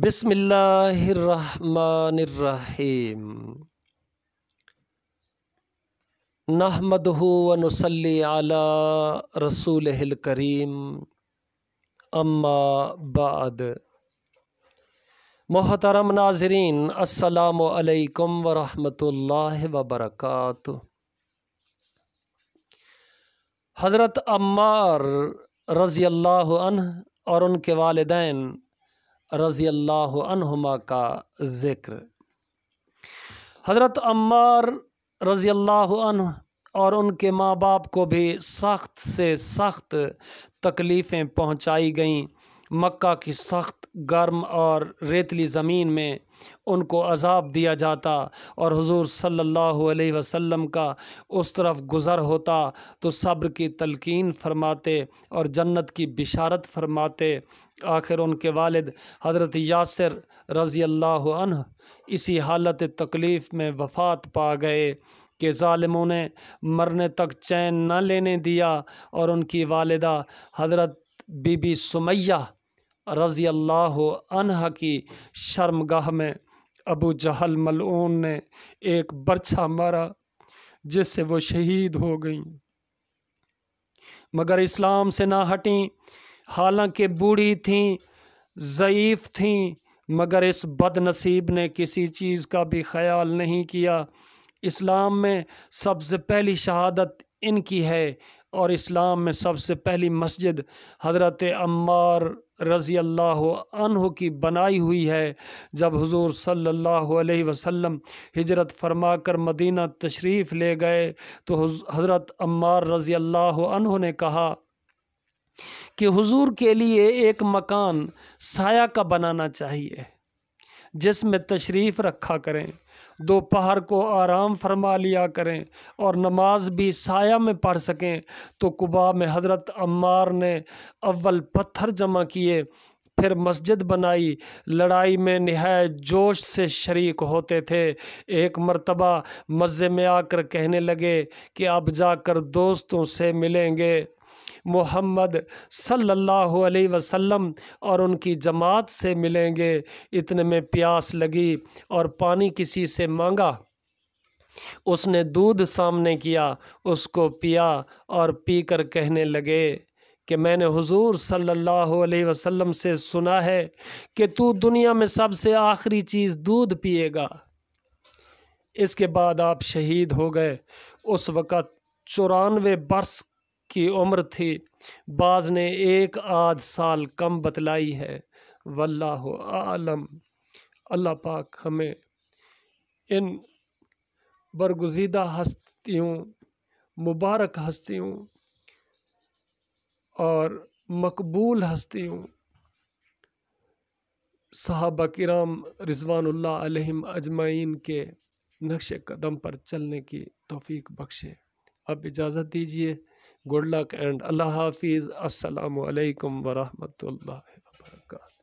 بسم اللہ الرحمن الرحیم نحمدہ ونصلی علی رسولہ الکریم اما بعد۔ محترم ناظرین، السلام علیکم ورحمۃ اللہ وبرکاتہ۔ حضرت عمار رضی اللہ عنہ اور ان کے والدین رضی اللہ عنہما کا ذکر۔ حضرت عمار رضی اللہ عنہ اور ان کے ماں باپ کو بھی سخت سے سخت تکلیفیں پہنچائی گئیں۔ مکہ کی سخت گرم اور ریتلی زمین میں ان کو عذاب دیا جاتا اور حضور صلی اللہ علیہ وسلم کا اس طرف گزر ہوتا تو صبر کی تلقین فرماتے اور جنت کی بشارت فرماتے۔ آخر ان کے والد حضرت یاسر رضی اللہ عنہ اسی حالت تکلیف میں وفات پا گئے کہ ظالموں نے مرنے تک چین نہ لینے دیا، اور ان کی والدہ حضرت بی بی سمیہ رضی اللہ عنہ کی شرمگاہ میں ابو جہل ملعون نے ایک برچھا مارا جس سے وہ شہید ہو گئیں، مگر اسلام سے نہ ہٹیں۔ حالانکہ بوڑھی تھیں، ضعیف تھیں، مگر اس بد نصیب نے کسی چیز کا بھی خیال نہیں کیا۔ اسلام میں سب سے پہلی شہادت ان کی ہے، اور اسلام میں سب سے پہلی مسجد حضرت عمار رضی اللہ عنہ کی بنائی ہوئی ہے۔ جب حضور صلی اللہ علیہ وسلم ہجرت فرما کر مدینہ تشریف لے گئے تو حضرت عمار رضی اللہ عنہ نے کہا کہ حضور کے لیے ایک مکان سایہ کا بنانا چاہیے جس میں تشریف رکھا کریں، دوپہر کو آرام فرما لیا کریں اور نماز بھی سایہ میں پڑھ سکیں۔ تو قباء میں حضرت عمار نے اول پتھر جمع کیے، پھر مسجد بنائی۔ لڑائی میں نہایت جوش سے شریک ہوتے تھے۔ ایک مرتبہ مزے میں آ کر کہنے لگے کہ اب جا کر دوستوں سے ملیں گے، محمد صلی اللہ علیہ وسلم اور ان کی جماعت سے ملیں گے۔ اتنے میں پیاس لگی اور پانی کسی سے مانگا۔ اس نے دودھ سامنے کیا، اس کو پیا اور پی کر کہنے لگے کہ میں نے حضور صلی اللہ علیہ وسلم سے سنا ہے کہ تو دنیا میں سب سے آخری چیز دودھ پیے گا۔ اس کے بعد آپ شہید ہو گئے۔ اس وقت 94 برس کی عمر تھی، بعض نے 1 آدھ سال کم بتلائی ہے، واللہ اعلم۔ اللہ پاک ہمیں ان برگزیدہ ہستیوں، مبارک ہستیوں اور مقبول ہستیوں صحابہ کرام رضوان اللہ علیہم اجمعین کے نقش قدم پر چلنے کی توفیق بخشے۔ اب اجازت دیجیے، گڈ لک اینڈ اللہ حافظ۔ السلام علیکم ورحمۃ اللہ وبرکاتہ۔